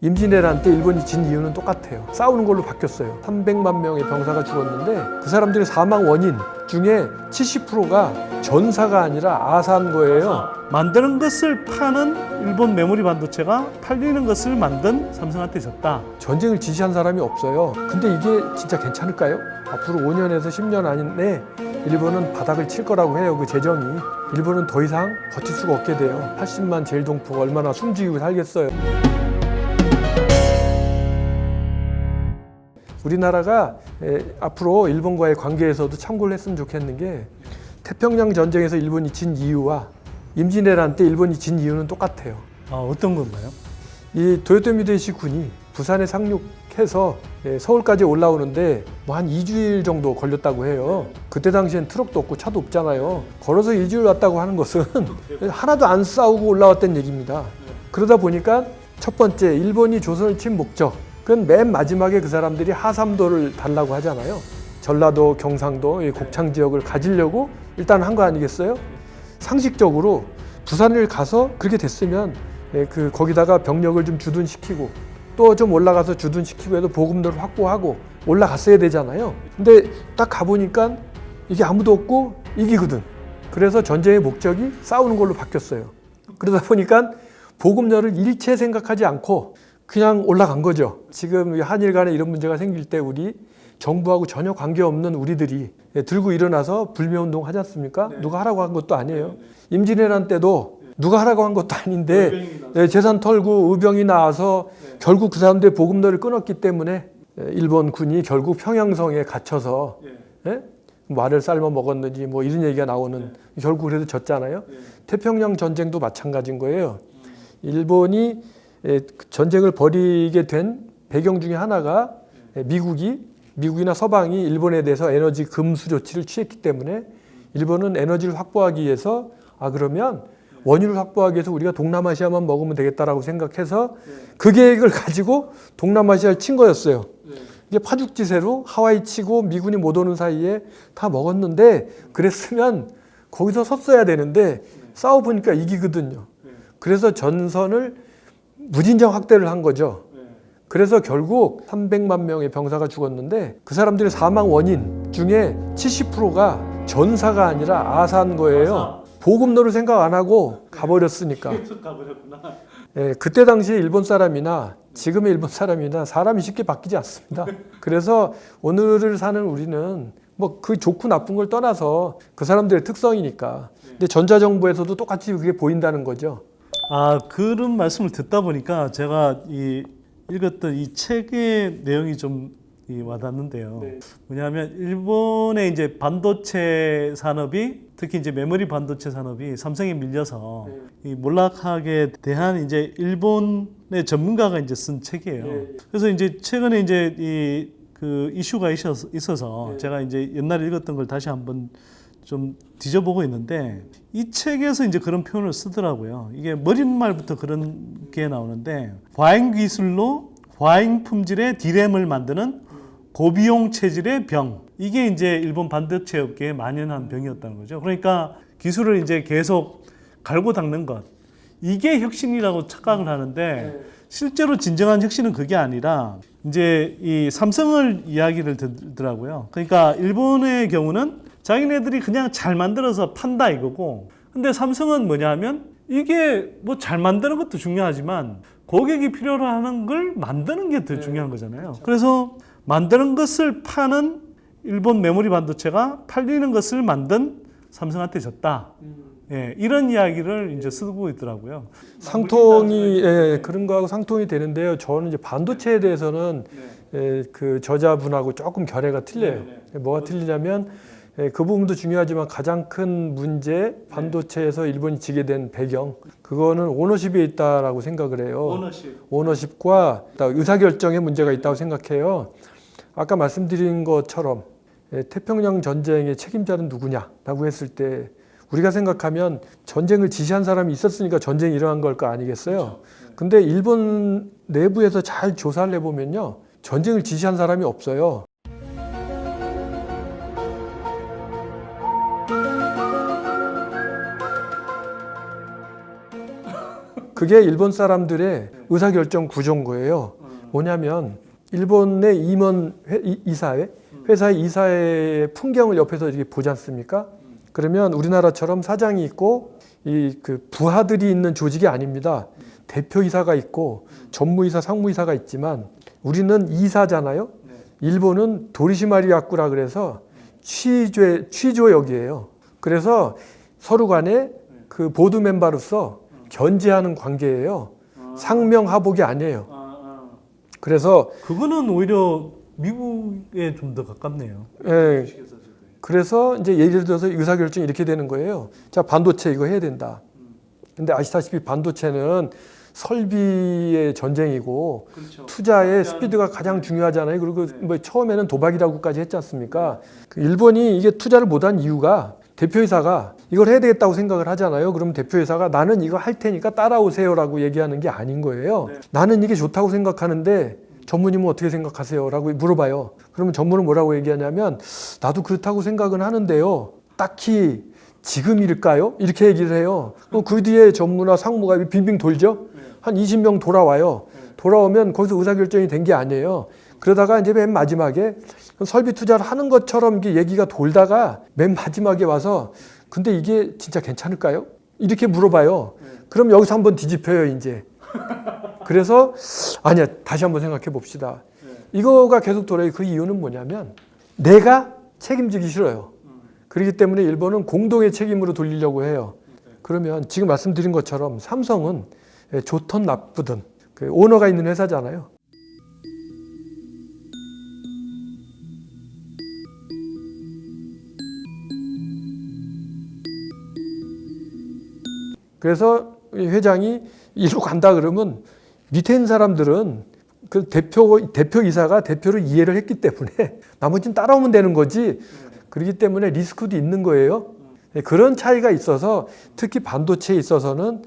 임진왜란 때 일본이 진 이유는 똑같아요. 싸우는 걸로 바뀌었어요. 300만 명의 병사가 죽었는데 그 사람들의 사망 원인 중에 70%가 전사가 아니라 아사한 거예요. 만드는 것을 파는 일본 메모리 반도체가 팔리는 것을 만든 삼성한테 졌다. 전쟁을 지시한 사람이 없어요. 근데 이게 진짜 괜찮을까요? 앞으로 5년에서 10년 안에 일본은 바닥을 칠 거라고 해요. 그 재정이. 일본은 더 이상 버틸 수가 없게 돼요. 80만 제일동포가 얼마나 숨죽이고 살겠어요. 우리나라가 앞으로 일본과의 관계에서도 참고를 했으면 좋겠는 게 태평양 전쟁에서 일본이 진 이유와 임진왜란 때 일본이 진 이유는 똑같아요. 어떤 건가요? 이 도요토미 히데요시 군이 부산에 상륙해서 서울까지 올라오는데 뭐 한 2주일 정도 걸렸다고 해요. 그때 당시엔 트럭도 없고 차도 없잖아요. 걸어서 2주일 왔다고 하는 것은 하나도 안 싸우고 올라왔다는 얘기입니다. 그러다 보니까 첫 번째 일본이 조선을 친 목적, 그건 맨 마지막에 그 사람들이 하삼도를 달라고 하잖아요. 전라도, 경상도, 곡창 지역을 가지려고 일단 한 거 아니겠어요? 상식적으로 부산을 가서 그렇게 됐으면 거기다가 병력을 좀 주둔시키고 또 좀 올라가서 주둔시키고 해도 보급로를 확보하고 올라갔어야 되잖아요. 근데 딱 가보니까 이게 아무도 없고 이기거든. 그래서 전쟁의 목적이 싸우는 걸로 바뀌었어요. 그러다 보니까 보급로를 일체 생각하지 않고 그냥 올라간 거죠. 지금 한일 간에 이런 문제가 생길 때 우리 정부하고 전혀 관계없는 우리들이 들고 일어나서 불매운동 하지 않습니까? 네. 누가 하라고 한 것도 아니에요. 임진왜란 때도 누가 하라고 한 것도 아닌데 재산 털고 의병이 나와서 결국 그 사람들의 보급로를 끊었기 때문에 일본 군이 결국 평양성에 갇혀서 말을 삶아 먹었는지 뭐 이런 얘기가 나오는 결국 그래도 졌잖아요. 태평양 전쟁도 마찬가지인 거예요. 일본이 전쟁을 벌이게 된 배경 중에 하나가 미국이나 서방이 일본에 대해서 에너지 금수 조치를 취했기 때문에 일본은 에너지를 확보하기 위해서 그러면 원유를 확보하기 위해서 우리가 동남아시아만 먹으면 되겠다라고 생각해서 그 계획을 가지고 동남아시아를 친 거였어요. 이게 파죽지세로 하와이 치고 미군이 못 오는 사이에 다 먹었는데 그랬으면 거기서 섰어야 되는데 싸워보니까 이기거든요. 그래서 전선을 무진장 확대를 한 거죠. 그래서 결국 300만 명의 병사가 죽었는데 그 사람들의 사망 원인 중에 70%가 전사가 아니라 아사한 거예요. 보급로를 생각 안 하고 가버렸으니까. 그때 당시에 일본 사람이나 지금의 일본 사람이나 사람이 쉽게 바뀌지 않습니다. 그래서 오늘을 사는 우리는 뭐 그 좋고 나쁜 걸 떠나서 그 사람들의 특성이니까. 근데 전자정부에서도 똑같이 그게 보인다는 거죠. 그런 말씀을 듣다 보니까 제가 읽었던 이 책의 내용이 좀 와닿는데요. 뭐냐면 일본의 이제 반도체 산업이 특히 이제 메모리 반도체 산업이 삼성에 밀려서 이 몰락하게 대한 이제 일본의 전문가가 이제 쓴 책이에요. 그래서 이제 최근에 이제 그 이슈가 있어서 제가 이제 옛날에 읽었던 걸 다시 한번 좀 뒤져보고 있는데 이 책에서 이제 그런 표현을 쓰더라고요. 이게 머릿말부터 그런 게 나오는데 과잉 기술로 과잉 품질의 디램을 만드는 고비용 체질의 병. 이게 이제 일본 반도체 업계에 만연한 병이었다는 거죠. 그러니까 기술을 이제 계속 갈고 닦는 것. 이게 혁신이라고 착각을 하는데 실제로 진정한 혁신은 그게 아니라 이제 이 삼성을 이야기를 듣더라고요. 그러니까 일본의 경우는 자기네들이 그냥 잘 만들어서 판다 이거고, 근데 삼성은 뭐냐면 이게 뭐 잘 만드는 것도 중요하지만 고객이 필요로 하는 걸 만드는 게 더 중요한 거잖아요. 그래서 만드는 것을 파는 일본 메모리 반도체가 팔리는 것을 만든 삼성한테 졌다. 이런 이야기를 이제 쓰고 있더라고요. 상통이 그런 거하고 상통이 되는데요. 저는 이제 반도체에 대해서는 그 저자분하고 조금 결의가 틀려요. 뭐가 틀리냐면 그 부분도 중요하지만 가장 큰 문제, 반도체에서 일본이 지게 된 배경, 그거는 오너십에 있다라고 생각을 해요. 오너십과 의사결정에 문제가 있다고 생각해요. 아까 말씀드린 것처럼 태평양 전쟁의 책임자는 누구냐라고 했을 때 우리가 생각하면 전쟁을 지시한 사람이 있었으니까 전쟁이 일어난 걸 거 아니겠어요? 근데 일본 내부에서 잘 조사를 해보면요, 전쟁을 지시한 사람이 없어요. 그게 일본 사람들의 의사결정 구조인 거예요. 뭐냐면 일본의 이사회, 회사의 이사회의 풍경을 옆에서 이렇게 보지 않습니까? 그러면 우리나라처럼 사장이 있고 이 그 부하들이 있는 조직이 아닙니다. 대표이사가 있고 전무이사, 상무이사가 있지만 우리는 이사잖아요. 일본은 도리시마리야쿠라 그래서 취조역이에요. 그래서 서로 간에 그 보드 멤버로서 견제하는 관계예요. 상명하복이 아니에요. 그래서 그거는 오히려 미국에 좀 더 가깝네요. 예, 그래서 이제 예를 들어서 의사결정이 이렇게 되는 거예요. 자, 반도체 이거 해야 된다. 근데 아시다시피 반도체는 설비의 전쟁이고 투자의 스피드가 가장 중요하잖아요. 그리고 뭐 처음에는 도박이라고까지 했지 않습니까? 그 일본이 이게 투자를 못한 이유가 대표이사가 이걸 해야 되겠다고 생각을 하잖아요. 그러면 대표이사가 나는 이거 할 테니까 따라오세요라고 얘기하는 게 아닌 거예요. 나는 이게 좋다고 생각하는데 전무님은 어떻게 생각하세요? 라고 물어봐요. 그러면 전무는 뭐라고 얘기하냐면 나도 그렇다고 생각은 하는데요. 딱히 지금 일까요? 이렇게 얘기를 해요. 그 뒤에 전무나 상무가 빙빙 돌죠? 한 20명 돌아와요. 돌아오면 거기서 의사결정이 된 게 아니에요. 그러다가 이제 맨 마지막에 설비 투자를 하는 것처럼 이게 얘기가 돌다가 맨 마지막에 와서 근데 이게 진짜 괜찮을까요? 이렇게 물어봐요. 그럼 여기서 한번 뒤집혀요, 이제. 그래서 아니야, 다시 한번 생각해 봅시다. 이거가 계속 돌아요. 그 이유는 뭐냐면 내가 책임지기 싫어요. 그렇기 때문에 일본은 공동의 책임으로 돌리려고 해요. 그러면 지금 말씀드린 것처럼 삼성은 좋든 나쁘든 그 오너가 있는 회사잖아요. 그래서 회장이 이리로 간다 그러면 밑에 있는 사람들은 그 대표이사가 대표를 이해를 했기 때문에 나머지는 따라오면 되는 거지. 그렇기 때문에 리스크도 있는 거예요. 그런 차이가 있어서 특히 반도체에 있어서는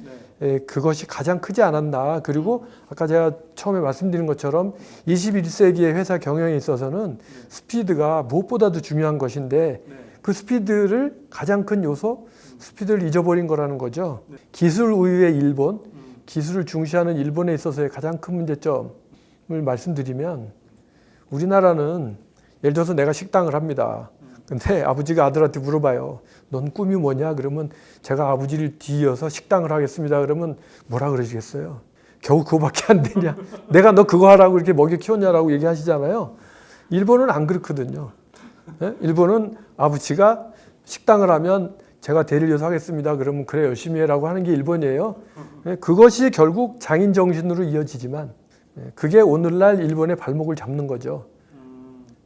그것이 가장 크지 않았나. 그리고 아까 제가 처음에 말씀드린 것처럼 21세기의 회사 경영에 있어서는 스피드가 무엇보다도 중요한 것인데 그 스피드를 가장 큰 요소, 스피드를 잊어버린 거라는 거죠. 기술 우위의 일본, 기술을 중시하는 일본에 있어서의 가장 큰 문제점을 말씀드리면 우리나라는 예를 들어서 내가 식당을 합니다. 근데 아버지가 아들한테 물어봐요. 넌 꿈이 뭐냐? 그러면 제가 아버지를 뒤이어서 식당을 하겠습니다. 그러면 뭐라 그러시겠어요? 겨우 그거밖에 안 되냐? 내가 너 그거 하라고 이렇게 먹여 키웠냐라고 얘기하시잖아요. 일본은 안 그렇거든요. 일본은 아버지가 식당을 하면 제가 대리를 이어서 하겠습니다. 그러면 그래 열심히 해라고 하는 게 일본이에요. 그것이 결국 장인 정신으로 이어지지만 그게 오늘날 일본의 발목을 잡는 거죠.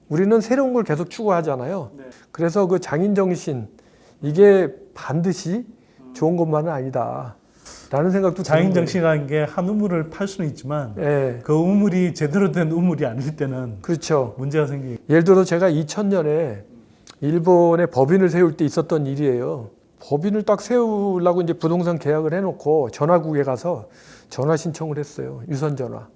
우리는 새로운 걸 계속 추구하잖아요. 그래서 그 장인 정신 이게 반드시 좋은 것만은 아니다. 라는 생각도 장인 정신이라는 게 한 우물을 팔 수는 있지만 그 우물이 제대로 된 우물이 아닐 때는 그렇죠. 문제가 생기고. 예를 들어 제가 2000년에 일본에 법인을 세울 때 있었던 일이에요. 법인을 딱 세우려고 이제 부동산 계약을 해놓고 전화국에 가서 전화 신청을 했어요. 유선 전화.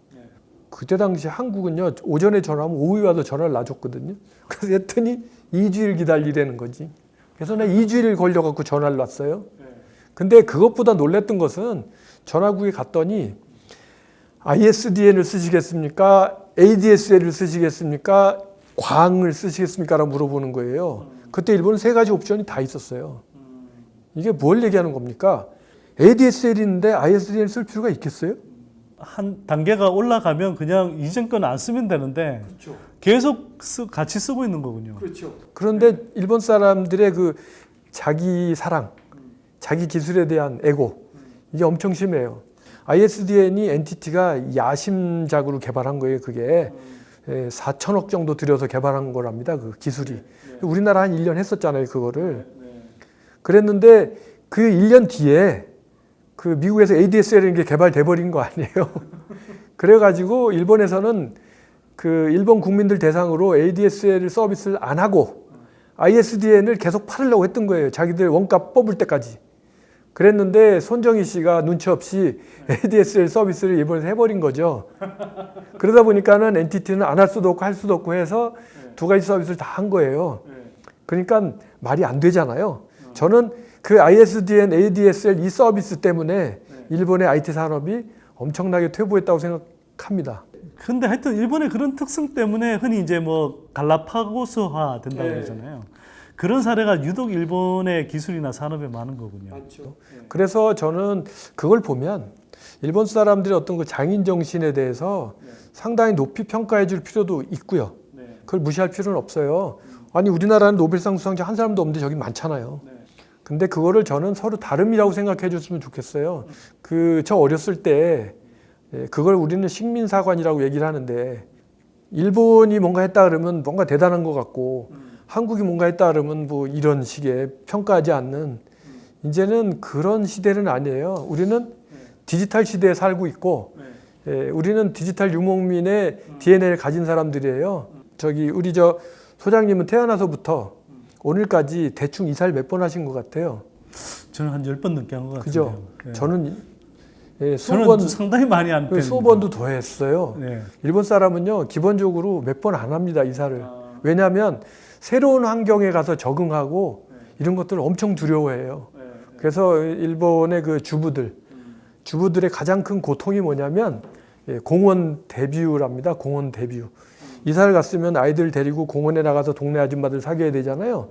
그때 당시 한국은요 오전에 전화하면 오후에 와서 전화를 놔줬거든요. 그래서 했더니 2주일 기다리라는 거지. 그래서 나 2주일 걸려갖고 전화를 놨어요. 근데 그것보다 놀랬던 것은 전화국에 갔더니 ISDN을 쓰시겠습니까? ADSL을 쓰시겠습니까? 광을 쓰시겠습니까? 라고 물어보는 거예요. 그때 일본은 3가지 옵션이 다 있었어요. 이게 뭘 얘기하는 겁니까? ADSL이 있는데 ISDN을 쓸 필요가 있겠어요? 한 단계가 올라가면 그냥 이전 건 안 쓰면 되는데 그렇죠. 계속 같이 쓰고 있는 거군요. 그렇죠. 그런데 일본 사람들의 그 자기 사랑, 자기 기술에 대한 애고 이게 엄청 심해요. ISDN이 엔티티가 야심작으로 개발한 거예요. 그게 4천억 정도 들여서 개발한 거랍니다. 그 기술이. 우리나라 한 1년 했었잖아요. 그거를. 그랬는데 그 1년 뒤에 그 미국에서 ADSL이라는 게 개발돼 버린 거 아니에요. 그래가지고 일본에서는 그 일본 국민들 대상으로 ADSL 서비스를 안 하고 ISDN을 계속 팔으려고 했던 거예요. 자기들 원가 뽑을 때까지. 그랬는데 손정희 씨가 눈치 없이 ADSL 서비스를 일본에서 해버린 거죠. 그러다 보니까는 엔티티는 안 할 수도 없고 할 수도 없고 해서 2가지 서비스를 다 한 거예요. 그러니까 말이 안 되잖아요. 저는 그 ISDN, ADSL 이 서비스 때문에 일본의 IT 산업이 엄청나게 퇴보했다고 생각합니다. 근데 하여튼 일본의 그런 특성 때문에 흔히 이제 뭐 갈라파고스화 된다고 그러잖아요. 그런 사례가 유독 일본의 기술이나 산업에 많은 거군요. 그래서 저는 그걸 보면 일본 사람들의 어떤 그 장인 정신에 대해서 상당히 높이 평가해 줄 필요도 있고요. 그걸 무시할 필요는 없어요. 아니 우리나라는 노벨상 수상자 한 사람도 없는데 저기 많잖아요. 근데 그거를 저는 서로 다름이라고 생각해 줬으면 좋겠어요. 저 어렸을 때 그걸 우리는 식민사관이라고 얘기를 하는데 일본이 뭔가 했다 그러면 뭔가 대단한 것 같고 한국이 뭔가 했다 그러면 뭐 이런 식의 평가하지 않는 이제는 그런 시대는 아니에요. 우리는 디지털 시대에 살고 있고 우리는 디지털 유목민의 DNA를 가진 사람들이에요. 우리 소장님은 태어나서부터 오늘까지 대충 이사를 몇 번 하신 것 같아요. 저는 한 10번 넘게 한 것 같아요. 그죠? 저는 저는 상당히 많이 한 편입니다. 수십 번도 더 했어요. 일본 사람은요 기본적으로 몇 번 안 합니다 이사를. 왜냐하면 새로운 환경에 가서 적응하고 이런 것들을 엄청 두려워해요. 그래서 일본의 그 주부들의 가장 큰 고통이 뭐냐면 공원 데뷔랍니다. 공원 데뷔. 이사를 갔으면 아이들 데리고 공원에 나가서 동네 아줌마들 사귀어야 되잖아요.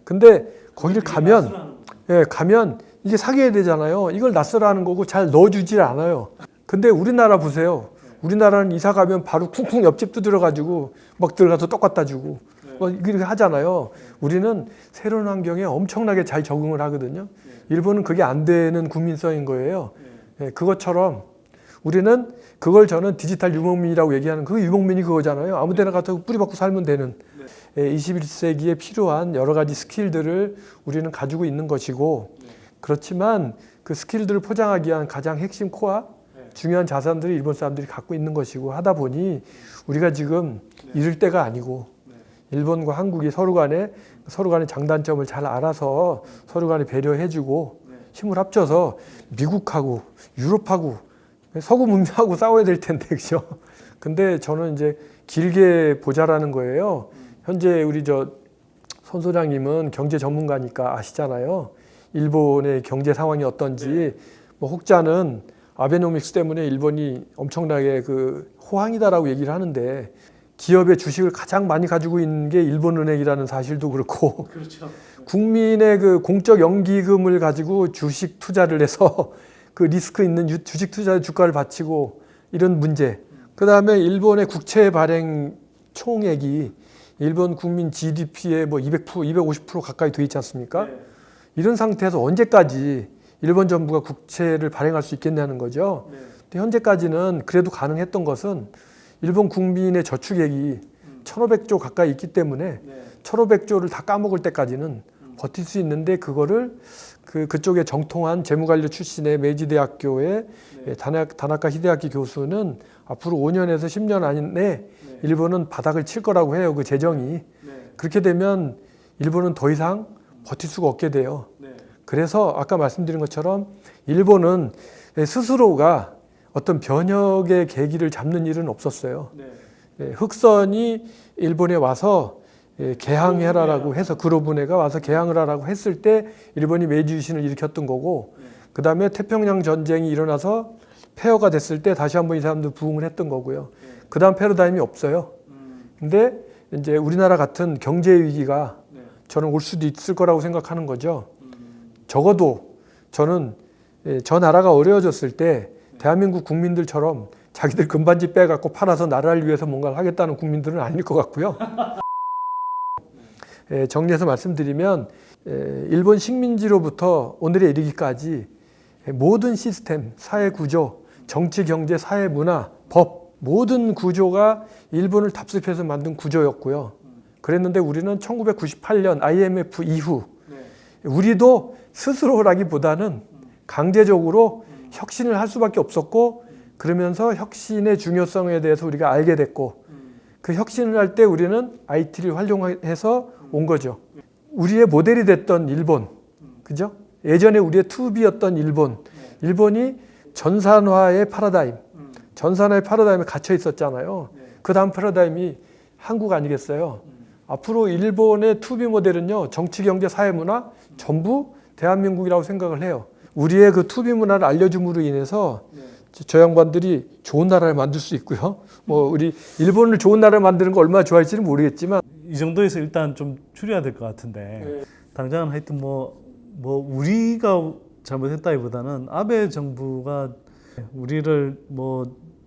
근데 거기를 가면 이게 사귀어야 되잖아요. 이걸 낯설어하는 거고 잘 넣어주질 않아요. 근데 우리나라 보세요. 우리나라는 이사 가면 바로 쿵쿵 옆집 두드려가지고 막 들어가서 떡 갖다 주고 이렇게 하잖아요. 우리는 새로운 환경에 엄청나게 잘 적응을 하거든요. 일본은 그게 안 되는 국민성인 거예요. 그것처럼 우리는 그걸 저는 디지털 유목민이라고 얘기하는 그 유목민이 그거잖아요. 아무 데나 가서 뿌리박고 살면 되는 21세기에 필요한 여러 가지 스킬들을 우리는 가지고 있는 것이고 그렇지만 그 스킬들을 포장하기 위한 가장 핵심 코어 중요한 자산들이 일본 사람들이 갖고 있는 것이고 하다 보니 우리가 지금 이럴 때가 아니고 일본과 한국이 서로 간의 장단점을 잘 알아서 서로 간에 배려해주고 힘을 합쳐서 미국하고 유럽하고 서구 문명하고 싸워야 될 텐데 그죠? 근데 저는 이제 길게 보자라는 거예요. 현재 우리 손 소장님은 경제 전문가니까 아시잖아요. 일본의 경제 상황이 어떤지. 뭐 혹자는 아베노믹스 때문에 일본이 엄청나게 호황이다라고 얘기를 하는데 기업의 주식을 가장 많이 가지고 있는 게 일본은행이라는 사실도 그렇고 그렇죠. 국민의 공적 연기금을 가지고 주식 투자를 해서 그 리스크 있는 주식 투자의 주가를 바치고 이런 문제. 그 다음에 일본의 국채 발행 총액이 일본 국민 GDP의 뭐 200%, 250% 가까이 돼 있지 않습니까? 이런 상태에서 언제까지 일본 정부가 국채를 발행할 수 있겠냐는 거죠. 근데 현재까지는 그래도 가능했던 것은 일본 국민의 저축액이 1,500조 가까이 있기 때문에 1,500조를 다 까먹을 때까지는 버틸 수 있는데 그거를 그쪽에 정통한 재무관료 출신의 메이지대학교의 다나카 히데아키 교수는 앞으로 5년에서 10년 안에 일본은 바닥을 칠 거라고 해요. 그 재정이. 그렇게 되면 일본은 더 이상 버틸 수가 없게 돼요. 그래서 아까 말씀드린 것처럼 일본은 스스로가 어떤 변혁의 계기를 잡는 일은 없었어요. 흑선이 일본에 와서 개항해라라고 해서 구로부네가 와서 개항을 하라고 했을 때 일본이 메이지 유신을 일으켰던 거고 그 다음에 태평양 전쟁이 일어나서 폐허가 됐을 때 다시 한번 이 사람들 부흥을 했던 거고요. 그 다음 패러다임이 없어요. 근데 이제 우리나라 같은 경제 위기가 저는 올 수도 있을 거라고 생각하는 거죠. 적어도 저는 저 나라가 어려워졌을 때 대한민국 국민들처럼 자기들 금반지 빼갖고 팔아서 나라를 위해서 뭔가를 하겠다는 국민들은 아닐 것 같고요. 정리해서 말씀드리면 일본 식민지로부터 오늘에 이르기까지 모든 시스템, 사회 구조, 정치, 경제, 사회, 문화, 법 모든 구조가 일본을 답습해서 만든 구조였고요. 그랬는데 우리는 1998년 IMF 이후 우리도 스스로라기보다는 강제적으로 혁신을 할 수밖에 없었고 그러면서 혁신의 중요성에 대해서 우리가 알게 됐고 그 혁신을 할 때 우리는 IT를 활용해서 온 거죠. 우리의 모델이 됐던 일본, 그죠? 예전에 우리의 투비였던 일본이 전산화의 파라다임에 갇혀 있었잖아요. 그 다음 패러다임이 한국 아니겠어요? 앞으로 일본의 투비 모델은요, 정치, 경제, 사회, 문화 전부 대한민국이라고 생각을 해요. 우리의 그 투비 문화를 알려줌으로 인해서 저 양반들이 좋은 나라를 만들 수 있고요. 뭐 우리 일본을 좋은 나라를 만드는 거 얼마나 좋아할지는 모르겠지만 이 정도에서 일단 좀 줄여야 될 것 같은데 당장은 하여튼 뭐 우리가 잘못했다기보다는 아베 정부가 우리를 뭐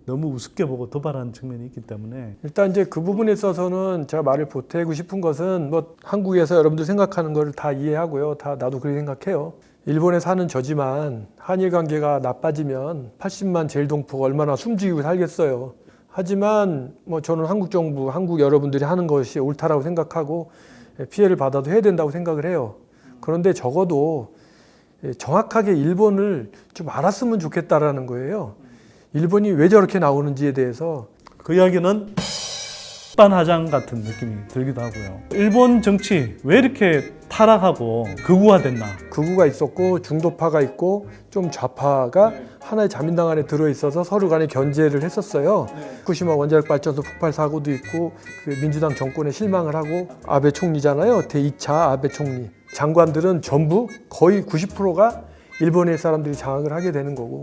너무 우습게 보고 도발하는 측면이 있기 때문에 일단 이제 그 부분에 있어서는 제가 말을 보태고 싶은 것은 뭐 한국에서 여러분들 생각하는 걸 다 이해하고요. 다 나도 그렇게 생각해요. 일본에 사는 저지만 한일 관계가 나빠지면 80만 제일동포가 얼마나 숨죽이고 살겠어요. 하지만 뭐 저는 한국 정부, 한국 여러분들이 하는 것이 옳다라고 생각하고 피해를 받아도 해야 된다고 생각을 해요. 그런데 적어도 정확하게 일본을 좀 알았으면 좋겠다라는 거예요. 일본이 왜 저렇게 나오는지에 대해서. 그 이야기는 반하장 같은 느낌이 들기도 하고요. 일본 정치 왜 이렇게 타락하고 극우화됐나? 극우가 있었고 중도파가 있고 좀 좌파가 하나의 자민당 안에 들어있어서 서로 간에 견제를 했었어요. 후쿠시마 원자력 발전소 폭발 사고도 있고 그 민주당 정권에 실망을 하고 아베 총리잖아요. 제2차 아베 총리. 장관들은 전부 거의 90%가 일본의 사람들이 장악을 하게 되는 거고